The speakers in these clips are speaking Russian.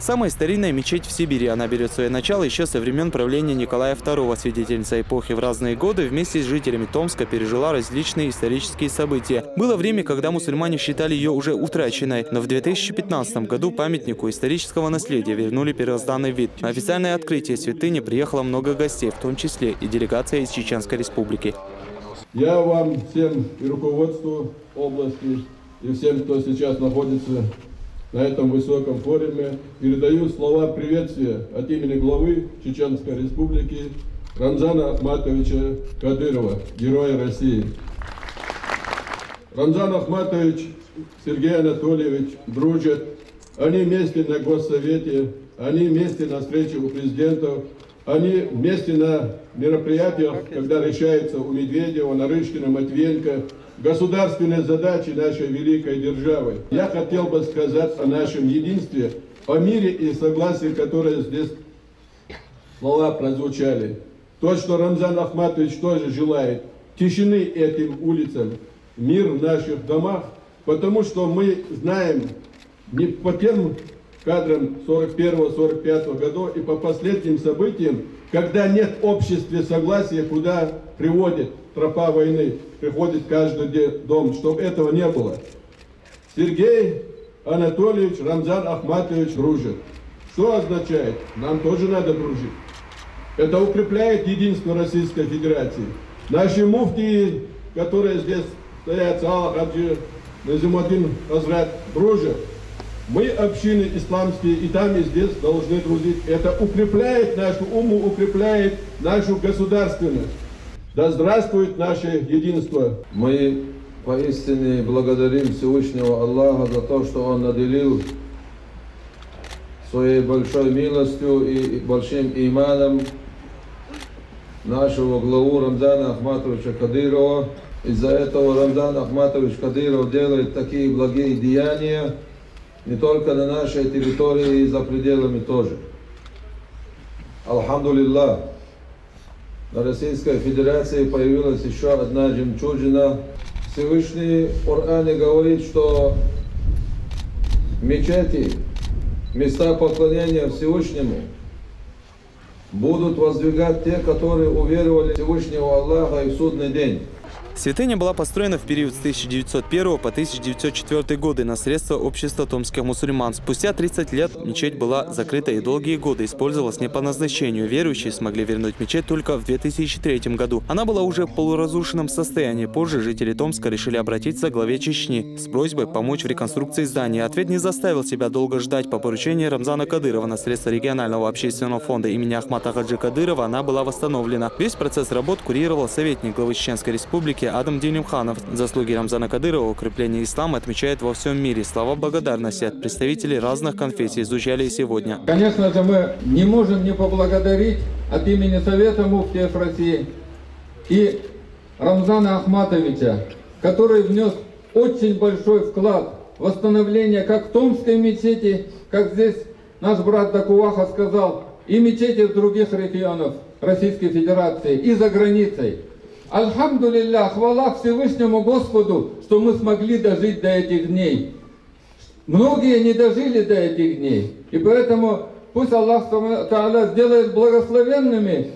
Самая старинная мечеть в Сибири. Она берет свое начало еще со времен правления Николая II. Свидетельница эпохи в разные годы вместе с жителями Томска пережила различные исторические события. Было время, когда мусульмане считали ее уже утраченной, но в 2015 году памятнику исторического наследия вернули первозданный вид. На официальное открытие святыни приехало много гостей, в том числе и делегация из Чеченской Республики. Я вам всем и руководству области, и всем, кто сейчас находится на этом высоком форуме, передаю слова приветствия от имени главы Чеченской Республики Рамзана Ахматовича Кадырова, Героя России. Рамзан Ахматович, Сергей Анатольевич дружат. Они вместе на Госсовете, они вместе на встрече у президентов, они вместе на мероприятиях, когда решается у Медведева, Нарышкина, Матвиенко государственные задачи нашей великой державы. Я хотел бы сказать о нашем единстве, о мире и согласии, которые здесь слова прозвучали. То, что Рамзан Ахматович тоже желает тишины этим улицам, мир в наших домах, потому что мы знаем не по тем кадрам 41-45 годов и по последним событиям, когда нет в обществе согласия, куда приводит тропа войны, приходит каждый дом, чтобы этого не было. Сергей Анатольевич, Рамзан Ахматович дружат. Что означает? Нам тоже надо дружить. Это укрепляет единство Российской Федерации. Наши муфтии, которые здесь стоят, Салах Хаджи, Назимуддин Хазрат, дружат. Мы, общины исламские, и там, и здесь должны дружить. Это укрепляет нашу уму, укрепляет нашу государственность. Да здравствует наше единство! Мы поистине благодарим Всевышнего Аллаха за то, что Он наделил своей большой милостью и большим иманом нашего главу Рамзана Ахматовича Кадырова. Из-за этого Рамзан Ахматович Кадыров делает такие благие деяния не только на нашей территории, и за пределами тоже. Алхамдулиллах, на Российской Федерации появилась еще одна жемчужина. Всевышний в Коране говорит, что мечети, места поклонения Всевышнему, будут воздвигать те, которые уверовали в Всевышнего Аллаха и в судный день. Святыня была построена в период с 1901 по 1904 годы на средства общества томских мусульман. Спустя 30 лет мечеть была закрыта и долгие годы использовалась не по назначению. Верующие смогли вернуть мечеть только в 2003 году. Она была уже в полуразрушенном состоянии. Позже жители Томска решили обратиться к главе Чечни с просьбой помочь в реконструкции здания. Ответ не заставил себя долго ждать. По поручению Рамзана Кадырова на средства регионального общественного фонда имени Ахмата Хаджи Кадырова она была восстановлена. Весь процесс работ курировал советник главы Чеченской Республики Адам Делимханов. Заслуги Рамзана Кадырова в укреплении ислама отмечают во всем мире. Слова благодарности от представителей разных конфессий звучали и сегодня. Конечно же, мы не можем не поблагодарить от имени Совета муфтиев России и Рамзана Ахматовича, который внес очень большой вклад в восстановление как Томской мечети, как здесь наш брат Дакуваха сказал, и мечети других регионов Российской Федерации и за границей. Альхамдулиллах, хвала Всевышнему Господу, что мы смогли дожить до этих дней. Многие не дожили до этих дней. И поэтому пусть Аллах Та'аля сделает благословенными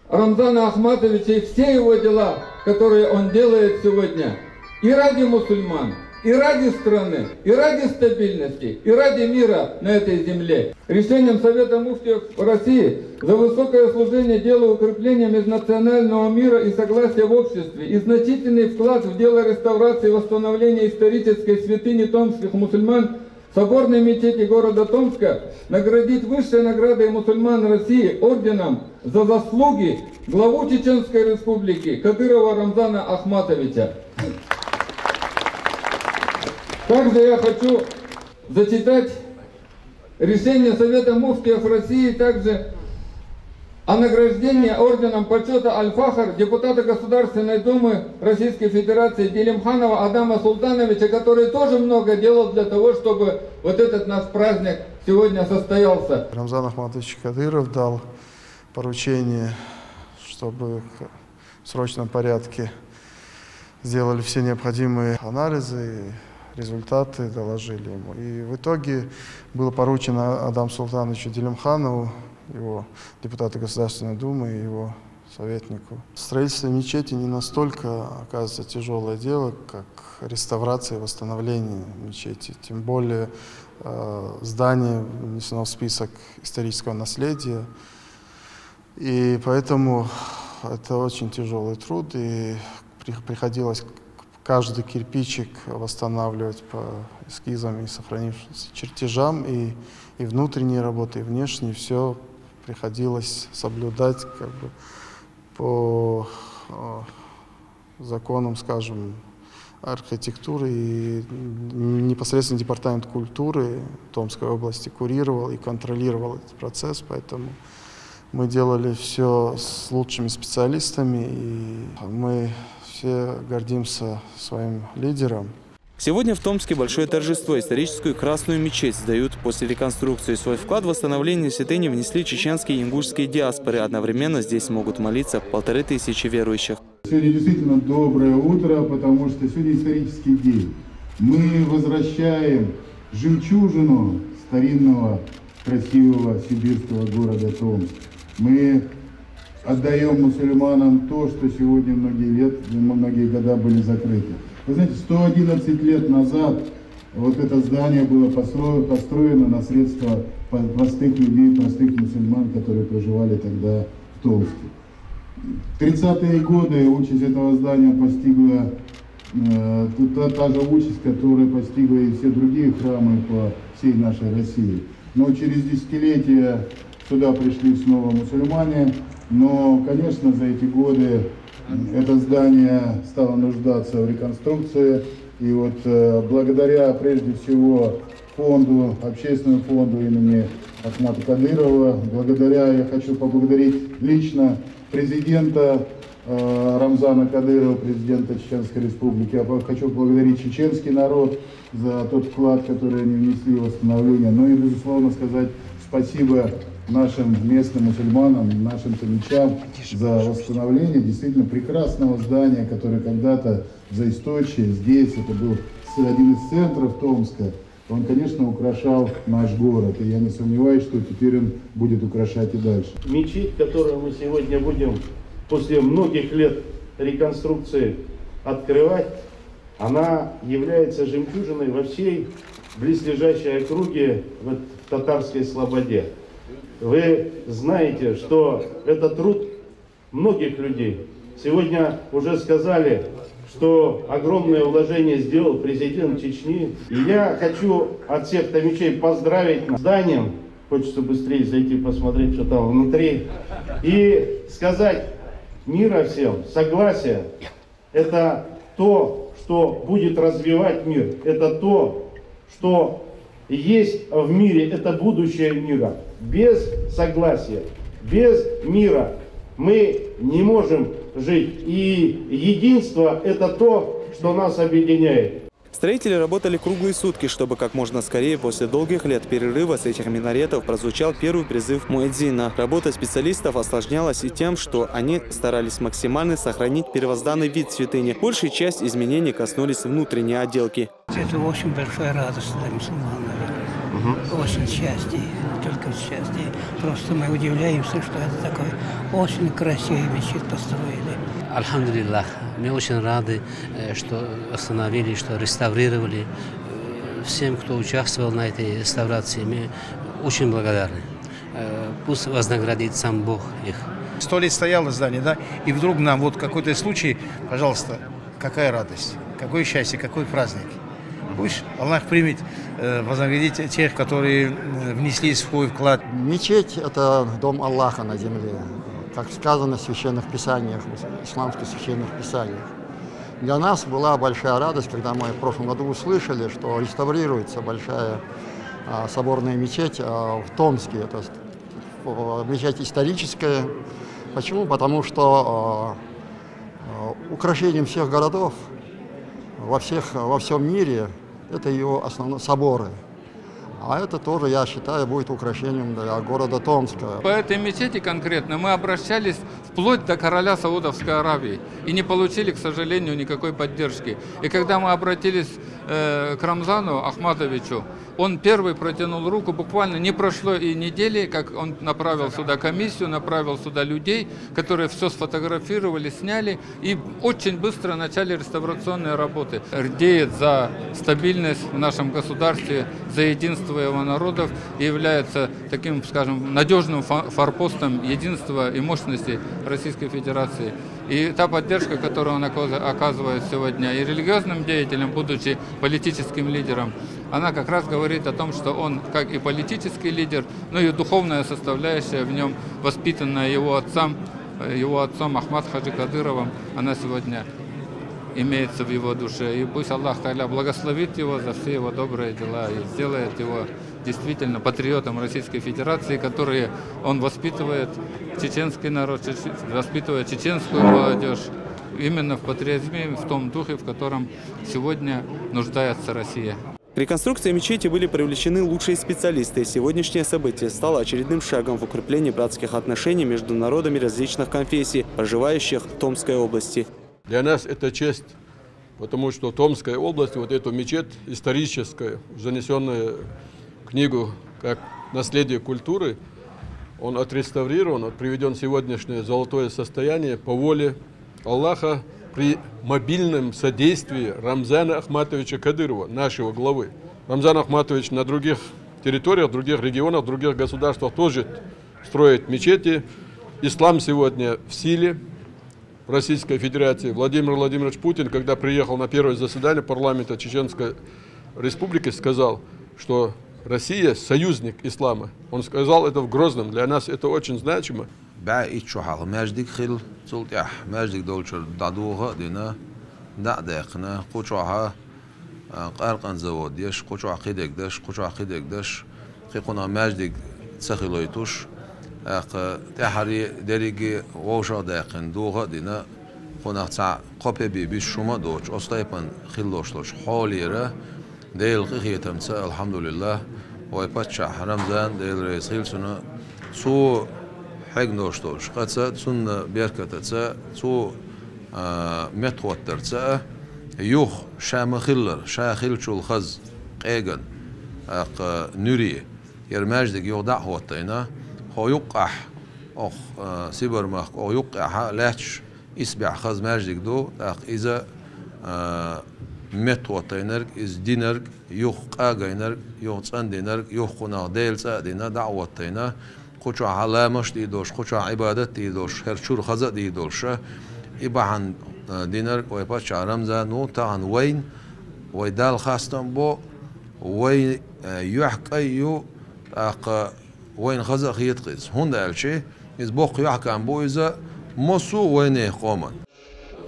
Рамзана Ахматовича и все его дела, которые он делает сегодня. И ради мусульман, и ради страны, и ради стабильности, и ради мира на этой земле. Решением Совета муфтиев России за высокое служение делу укрепления межнационального мира и согласия в обществе и значительный вклад в дело реставрации и восстановления исторической святыни томских мусульман соборной мечети города Томска наградить высшей наградой мусульман России орденом за заслуги главу Чеченской Республики Кадырова Рамзана Ахматовича. Также я хочу зачитать решение Совета муфтиев России также о награждении орденом почета Аль-Фахр депутата Государственной Думы Российской Федерации Делимханова Адама Султановича, который тоже много делал для того, чтобы вот этот наш праздник сегодня состоялся. Рамзан Ахматович Кадыров дал поручение, чтобы в срочном порядке сделали все необходимые анализы, результаты доложили ему. И в итоге было поручено Адаму Султановичу Делимханову, его депутату Государственной Думы, и его советнику. Строительство мечети не настолько, оказывается, тяжелое дело, как реставрация и восстановление мечети. Тем более здание внесено в список исторического наследия. И поэтому это очень тяжелый труд, и приходилось каждый кирпичик восстанавливать по эскизам и сохранившимся чертежам, и внутренние работы, и внешние, все приходилось соблюдать как бы по законам, скажем, архитектуры, и непосредственно Департамент культуры Томской области курировал и контролировал этот процесс, поэтому мы делали все с лучшими специалистами, и мы все гордимся своим лидером. Сегодня в Томске большое торжество. Историческую Красную мечеть сдают после реконструкции. Свой вклад в восстановление святыни внесли чеченские и ингушские диаспоры. Одновременно здесь могут молиться 1500 верующих. Сегодня действительно доброе утро, потому что сегодня исторический день. Мы возвращаем жемчужину старинного, красивого сибирского города Томск. Мы отдаем мусульманам то, что сегодня многие года были закрыты. Вы знаете, 111 лет назад вот это здание было построено на средства простых людей, простых мусульман, которые проживали тогда в Томске. В 30-е годы участь этого здания постигла та же участь, которая постигла и все другие храмы по всей нашей России. Но через десятилетия сюда пришли снова мусульмане, но, конечно, за эти годы это здание стало нуждаться в реконструкции, и вот благодаря прежде всего фонду, общественному фонду имени Ахмата Кадырова, я хочу поблагодарить лично президента Рамзана Кадырова, президента Чеченской Республики. Я хочу поблагодарить чеченский народ за тот вклад, который они внесли в восстановление. Ну и, безусловно, сказать спасибо нашим местным мусульманам, нашим томичам за восстановление действительно прекрасного здания, которое когда-то в Заисточье, здесь, это был один из центров Томска, он, конечно, украшал наш город. И я не сомневаюсь, что теперь он будет украшать и дальше. Мечеть, которую мы сегодня будем после многих лет реконструкции открывать, она является жемчужиной во всей близлежащей округе в Татарской Слободе. Вы знаете, что это труд многих людей. Сегодня уже сказали, что огромное вложение сделал президент Чечни. И я хочу от всех томичей поздравить нас с зданием. Хочется быстрее зайти посмотреть, что там внутри. И сказать мира всем, согласия. Это то, что будет развивать мир. Это то, что есть в мире. Это будущее мира. Без согласия, без мира мы не можем жить. И единство – это то, что нас объединяет. Строители работали круглые сутки, чтобы как можно скорее после долгих лет перерыва с этих минаретов прозвучал первый призыв муэдзина. Работа специалистов осложнялась и тем, что они старались максимально сохранить первозданный вид святыни. Большая часть изменений коснулись внутренней отделки. Это очень большая радость для мусульман. Очень счастье, только счастье. Просто мы удивляемся, что это такой очень красивый мечеть построили. Альхамдулиллах, мы очень рады, что восстановили, что реставрировали. Всем, кто участвовал на этой реставрации, мы очень благодарны. Пусть вознаградит сам Бог их. 100 лет стояло здание, да, и вдруг нам вот какой-то случай, пожалуйста, какая радость, какое счастье, какой праздник. Пусть Аллах примет, вознаградит тех, которые внесли свой вклад. Мечеть – это дом Аллаха на земле, как сказано в священных писаниях, исламских священных писаниях. Для нас была большая радость, когда мы в прошлом году услышали, что реставрируется большая соборная мечеть в Томске. Это мечеть историческая. Почему? Потому что украшением всех городов во всем мире это ее основные соборы. А это тоже, я считаю, будет украшением для города Томска. По этой мечети конкретно мы обращались вплоть до короля Саудовской Аравии и не получили, к сожалению, никакой поддержки. И когда мы обратились к Рамзану Ахматовичу. Он первый протянул руку, буквально не прошло и недели, как он направил сюда комиссию, направил сюда людей, которые все сфотографировали, сняли и очень быстро начали реставрационные работы. Рдеет за стабильность в нашем государстве, за единство его народов и является таким, скажем, надежным форпостом единства и мощности Российской Федерации. И та поддержка, которую он оказывает сегодня и религиозным деятелям, будучи политическим лидером, она как раз говорит о том, что он, как и политический лидер, но и духовная составляющая в нем, воспитанная его отцом Ахмад Хаджи Кадыровым, она сегодня имеется в его душе. И пусть Аллах Тааля благословит его за все его добрые дела и сделает его действительно патриотом Российской Федерации, которые он воспитывает чеченский народ, воспитывает чеченскую молодежь именно в патриотизме, в том духе, в котором сегодня нуждается Россия. К реконструкции мечети были привлечены лучшие специалисты. Сегодняшнее событие стало очередным шагом в укреплении братских отношений между народами различных конфессий, проживающих в Томской области. Для нас это честь, потому что Томская область, вот эту мечеть историческая, занесенная в книгу как наследие культуры, он отреставрирован, приведен в сегодняшнее золотое состояние по воле Аллаха при мобильном содействии Рамзана Ахматовича Кадырова, нашего главы. Рамзан Ахматович на других территориях, других регионах, других государствах тоже строит мечети. Ислам сегодня в силе в Российской Федерации. Владимир Владимирович Путин, когда приехал на первое заседание парламента Чеченской Республики, сказал, что Россия союзник ислама. Он сказал это в Грозном. Для нас это очень значимо. بعيد شو حال ماجدك خل صوت ماجدك دولشر دعوها دينا دعدقنا قوشها قارقن زود يش قوش عقيدك دش قيقنا ماجدك تسخلويتوش تحري دريجي ووشا دقن دوها دينا قنا تاع قبي بيش شما دوش أصلاً خلوشلوش حاليرة ديل قيتم تاع الحمد لله ويبتشع رمضان ديل رئيس خلصنا سو حجنوشتوش قصة سن بيركتة سو متوتر يوخ شامخلر شاخلشو الخز قيجن نوري يرماجدك يودع هوتينا هو يقح أخ سيبرمخ أو يقح لاتش إسبع خز ماجدك دو إذا متوتينرك إز دينرك يوخ قاجينرك يوخ صندينرك يوخ قنا ديل سادينا دعوتينا خوش علامش دیدوش خوش عبادت دیدوش هر چور خزد دیدوش ایبان دینر و ایبان چهارم زنو تان وین و دال خواستم با وین یحکیو اق وین خزد خیت قیز هند الچه از باقی یحکم با ایزا مسو وینه قامن.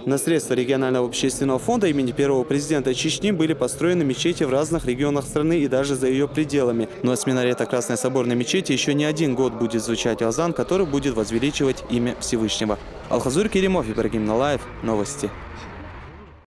На средства регионального общественного фонда имени первого президента Чечни были построены мечети в разных регионах страны и даже за ее пределами. Но с минарета Красной Соборной мечети еще не один год будет звучать азан, который будет возвеличивать имя Всевышнего. Алхазур Керимов, Ибрагим Налаев. Новости.